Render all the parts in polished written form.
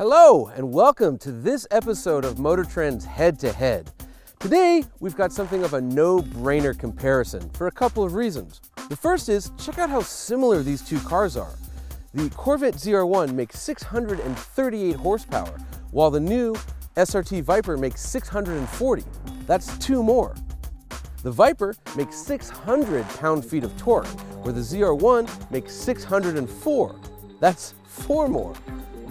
Hello and welcome to this episode of Motor Trend's Head to Head. Today we've got something of a no-brainer comparison for a couple of reasons. The first is, check out how similar these two cars are. The Corvette ZR1 makes 638 horsepower, while the new SRT Viper makes 640. That's 2 more. The Viper makes 600 pound-feet of torque, where the ZR1 makes 604. That's 4 more.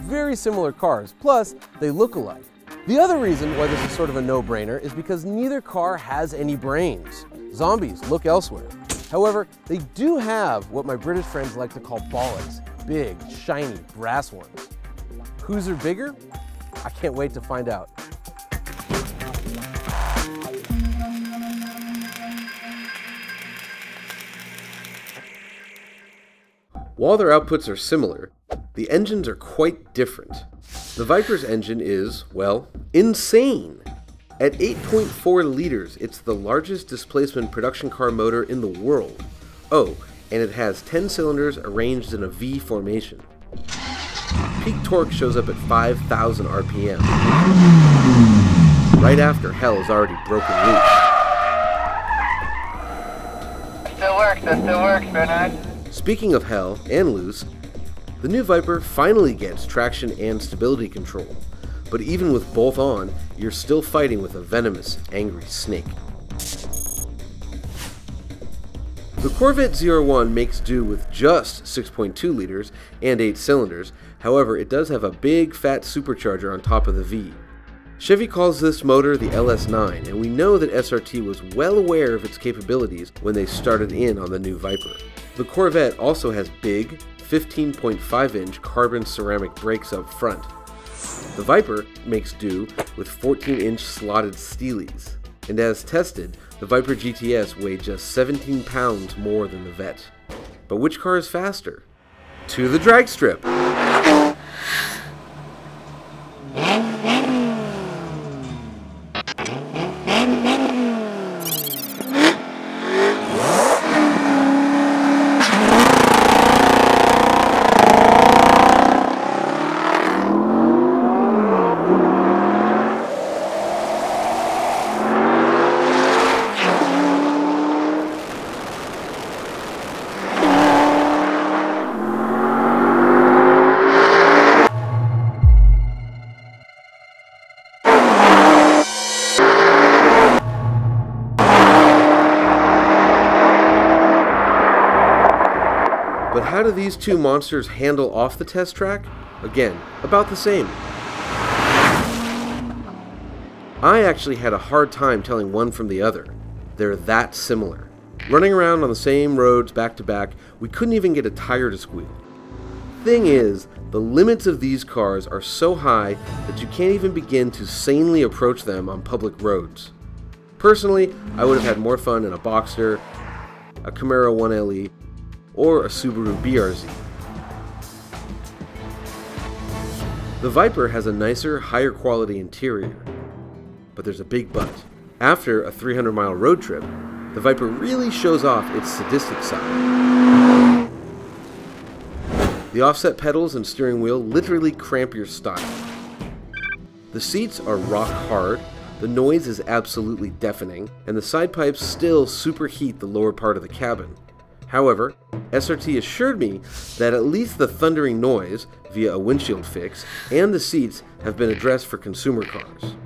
Very similar cars, plus they look alike. The other reason why this is sort of a no-brainer is because neither car has any brains. Zombies, look elsewhere. However, they do have what my British friends like to call bollocks, big, shiny, brass ones. Whose are bigger? I can't wait to find out. While their outputs are similar, the engines are quite different. The Viper's engine is, well, insane. At 8.4 liters, it's the largest displacement production car motor in the world. Oh, and it has 10 cylinders arranged in a V formation. Peak torque shows up at 5,000 RPM, right after hell is already broken loose. That still works, Bernard. Speaking of hell and loose, the new Viper finally gets traction and stability control, but even with both on, you're still fighting with a venomous, angry snake. The Corvette ZR1 makes do with just 6.2 liters and 8 cylinders, however it does have a big fat supercharger on top of the V. Chevy calls this motor the LS9, and we know that SRT was well aware of its capabilities when they started in on the new Viper. The Corvette also has big, 15.5-inch carbon ceramic brakes up front. The Viper makes do with 14-inch slotted steelies, and as tested, the Viper GTS weighed just 17 pounds more than the Vette. But which car is faster? To the drag strip! But how do these two monsters handle off the test track? Again, about the same. I actually had a hard time telling one from the other. They're that similar. Running around on the same roads back to back, we couldn't even get a tire to squeal. Thing is, the limits of these cars are so high that you can't even begin to sanely approach them on public roads. Personally, I would have had more fun in a Boxster, a Camaro 1LE, or a Subaru BRZ. The Viper has a nicer, higher quality interior, but there's a big but. After a 300-mile road trip, the Viper really shows off its sadistic side. The offset pedals and steering wheel literally cramp your style. The seats are rock hard, the noise is absolutely deafening, and the side pipes still superheat the lower part of the cabin. However, SRT assured me that at least the thundering noise, via a windshield fix, and the seats have been addressed for consumer cars.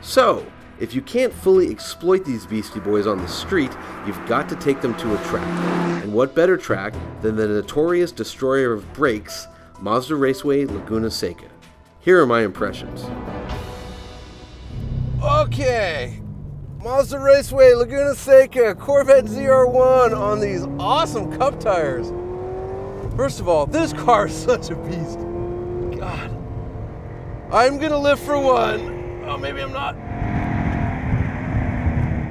So, if you can't fully exploit these beastie boys on the street, you've got to take them to a track. And what better track than the notorious destroyer of brakes, Mazda Raceway Laguna Seca. Here are my impressions. Okay. Mazda Raceway, Laguna Seca, Corvette ZR1 on these awesome cup tires. First of all, this car is such a beast. God. I'm gonna lift for one. Oh, maybe I'm not.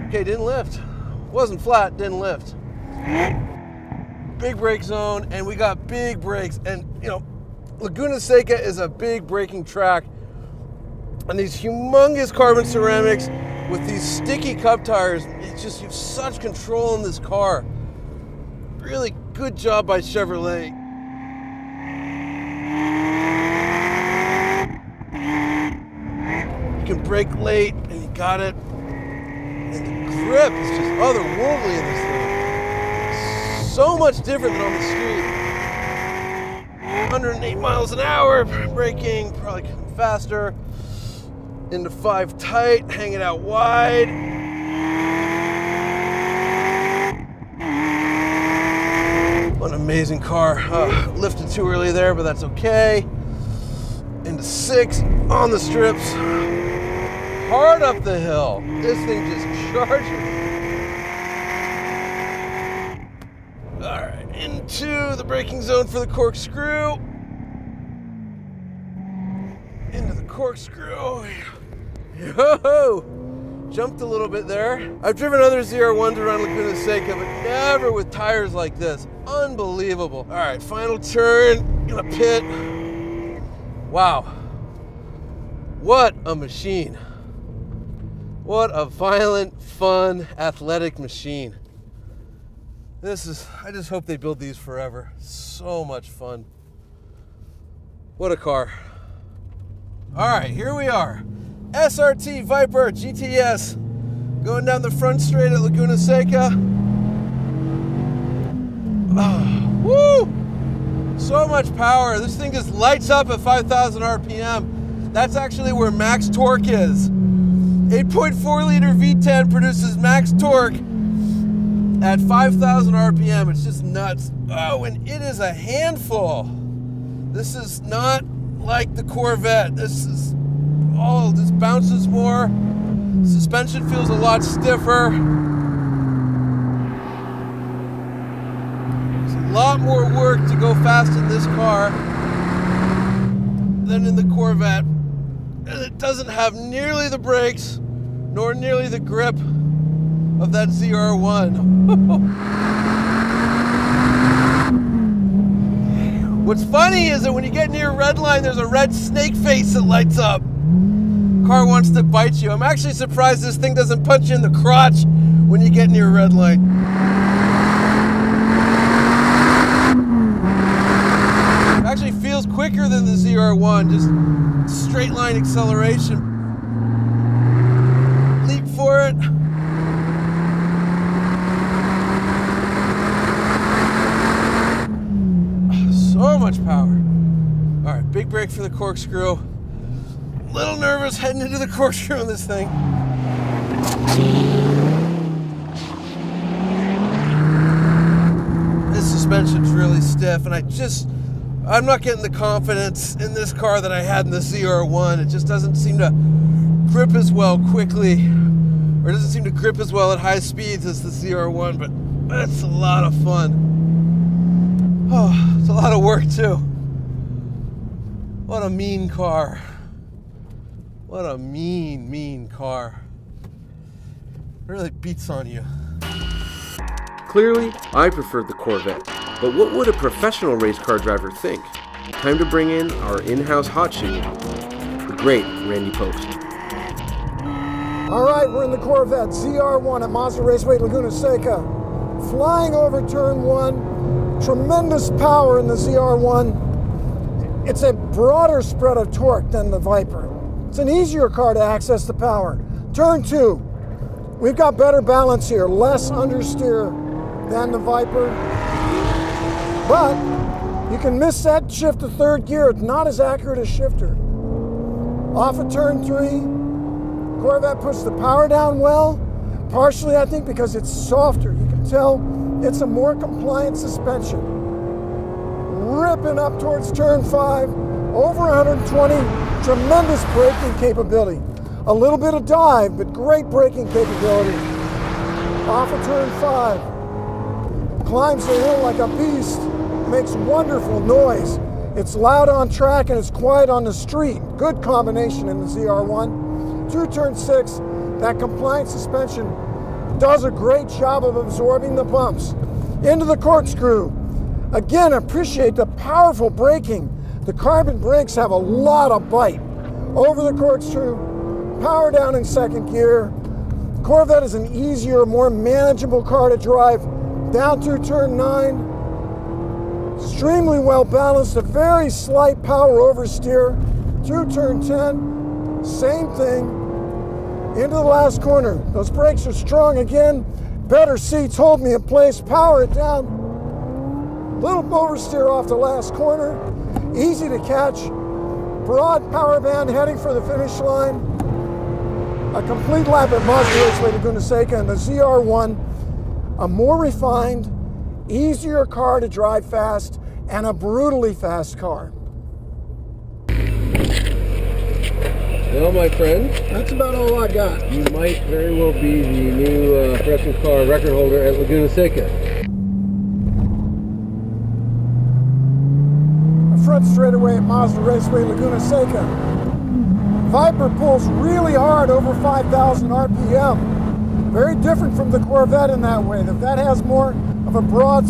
Okay, didn't lift. Wasn't flat, didn't lift. Big brake zone, and we got big brakes. And, you know, Laguna Seca is a big braking track. And these humongous carbon ceramics with these sticky cup tires, it's just, you have such control in this car. Really good job by Chevrolet. can brake late, and you got it. And the grip is just otherworldly in this thing. So much different than on the street. 108 miles an hour, braking, probably coming faster. Into 5 tight, hang it out wide. What an amazing car. Lifted too early there, but that's okay. Into 6 on the strips. Hard up the hill. This thing just charges. All right, into the braking zone for the corkscrew. Into the corkscrew. Yo! Jumped a little bit there. I've driven other ZR1s around Laguna Seca, but never with tires like this. Unbelievable. All right, final turn, gonna pit. Wow. What a machine. What a violent, fun, athletic machine. I just hope they build these forever. So much fun. What a car. All right, here we are. SRT Viper GTS going down the front straight at Laguna Seca. Oh, woo! So much power. This thing just lights up at 5,000 RPM. That's actually where max torque is. 8.4 liter V10 produces max torque at 5,000 RPM. It's just nuts. Oh, and it is a handful. This is not like the Corvette. This bounces more. Suspension feels a lot stiffer. There's a lot more work to go fast in this car than in the Corvette. And it doesn't have nearly the brakes nor nearly the grip of that ZR1. What's funny is that when you get near red line, there's a red snake face that lights up. Car wants to bite you. I'm actually surprised this thing doesn't punch you in the crotch when you get near red line. It actually feels quicker than the ZR1, just straight line acceleration. Leap for it. So much power. All right, big brake for the corkscrew. Little nervous heading into the corkscrew on this thing. This suspension's really stiff, and I'm not getting the confidence in this car that I had in the ZR1. It just doesn't seem to grip as well quickly, or doesn't seem to grip as well at high speeds as the ZR1, but that's a lot of fun. Oh, it's a lot of work too. What a mean car. What a mean, mean car. It really beats on you. Clearly, I preferred the Corvette, but what would a professional race car driver think? Time to bring in our in-house hot shoe, the great Randy Post. All right, we're in the Corvette ZR1 at Mazda Raceway, Laguna Seca. Flying over turn 1, tremendous power in the ZR1. It's a broader spread of torque than the Viper. It's an easier car to access the power. Turn 2, we've got better balance here, less understeer than the Viper. But you can miss that shift to third gear. It's not as accurate as shifter. Off of turn 3, Corvette puts the power down well, partially I think because it's softer. You can tell it's a more compliant suspension. Ripping up towards turn 5, over 120, tremendous braking capability. A little bit of dive, but great braking capability. Off of turn 5, climbs the hill like a beast, makes wonderful noise. It's loud on track and it's quiet on the street. Good combination in the ZR1. Through turn 6, that compliant suspension does a great job of absorbing the bumps. Into the corkscrew. Again, appreciate the powerful braking. The carbon brakes have a lot of bite. Over the corkscrew, power down in second gear. Corvette is an easier, more manageable car to drive. Down through turn 9. Extremely well balanced, a very slight power oversteer. Through turn 10. Same thing, into the last corner. Those brakes are strong again. Better seats hold me in place, power it down. Little oversteer off the last corner. Easy to catch. Broad power band heading for the finish line. A complete lap at Mazda Raceway Laguna Seca in the ZR1. A more refined, easier car to drive fast, and a brutally fast car. Well, my friend, That's about all I got. you might very well be the new production car record holder at Laguna Seca. A front straightaway at Mazda Raceway Laguna Seca. Viper pulls really hard over 5,000 RPM. Very different from the Corvette in that way. The Vet has more of a broad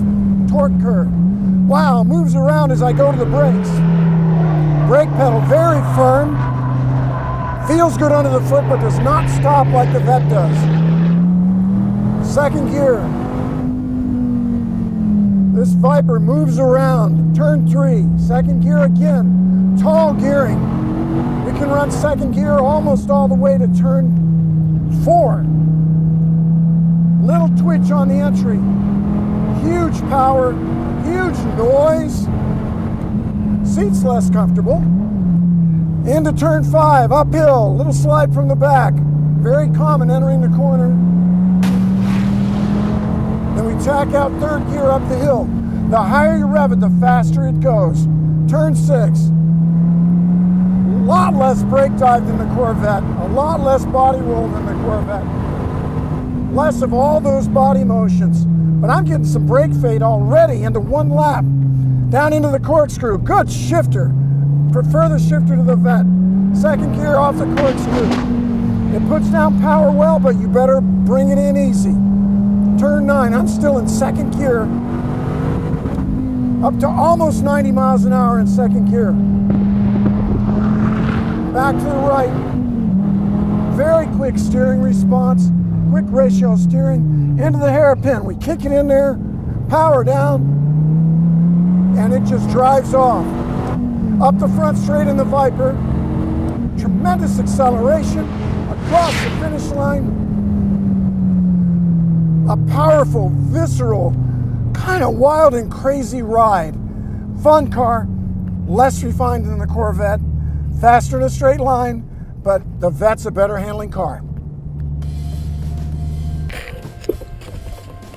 torque curve. Wow, moves around as I go to the brakes. Brake pedal very firm. Feels good under the foot, but does not stop like the Vet does. Second gear. This Viper moves around. Turn 3. Second gear again. Tall gearing. We can run second gear almost all the way to turn 4. Little twitch on the entry. Huge power. Huge noise. Seat's less comfortable. Into turn 5, uphill, little slide from the back. Very common entering the corner. Then we tack out third gear up the hill. The higher you rev it, the faster it goes. Turn 6. A lot less brake dive than the Corvette. A lot less body roll than the Corvette. Less of all those body motions. But I'm getting some brake fade already into one lap. Down into the corkscrew. Good shifter. Prefer the shifter to the Vet. Second gear off the corkscrew. It puts down power well, but you better bring it in easy. Turn 9, I'm still in second gear. Up to almost 90 miles an hour in second gear. Back to the right. Very quick steering response. Quick ratio steering. Into the hairpin. We kick it in there, power down, and it just drives off. Up the front straight in the Viper. Tremendous acceleration across the finish line. A powerful, visceral, kind of wild and crazy ride. Fun car, less refined than the Corvette, faster in a straight line, but the Vet's a better handling car.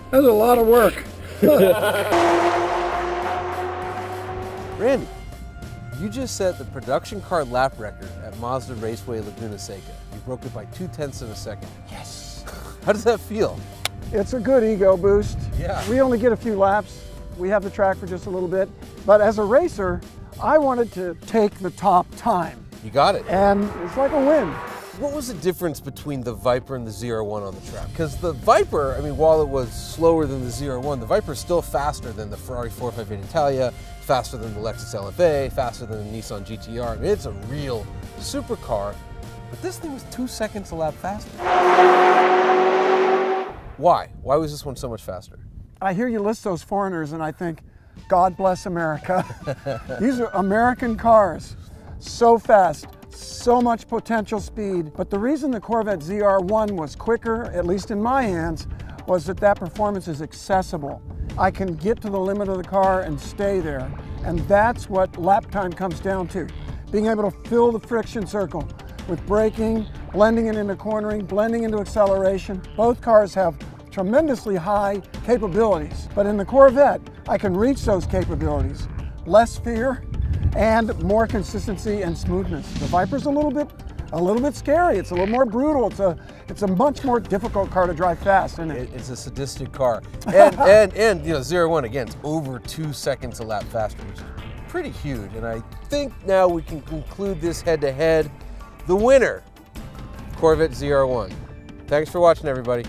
That's a lot of work. Randy, you just set the production car lap record at Mazda Raceway Laguna Seca. You broke it by 0.2 of a second. Yes. How does that feel? It's a good ego boost. Yeah. We only get a few laps. We have the track for just a little bit. But as a racer, I wanted to take the top time. You got it. And it's like a win. What was the difference between the Viper and the ZR1 on the track? Because the Viper, I mean, while it was slower than the ZR1, the Viper is still faster than the Ferrari 458 Italia, faster than the Lexus LFA, faster than the Nissan GTR. I mean, it's a real supercar, but this thing was 2 seconds a lap faster. Why? Why was this one so much faster? I hear you list those foreigners and I think, God bless America. These are American cars. So fast, so much potential speed. But the reason the Corvette ZR1 was quicker, at least in my hands, was that performance is accessible. I can get to the limit of the car and stay there. And that's what lap time comes down to. Being able to fill the friction circle with braking, blending it into cornering, blending into acceleration. Both cars have tremendously high capabilities. But in the Corvette, I can reach those capabilities. Less fear and more consistency and smoothness. The Viper's a little bit scary. It's a little more brutal. It's a much more difficult car to drive fast, isn't it? It's a sadistic car. And you know, ZR1, again, it's over 2 seconds a lap faster, which is pretty huge. And I think now we can conclude this head-to-head. The winner, Corvette ZR1. Thanks for watching, everybody.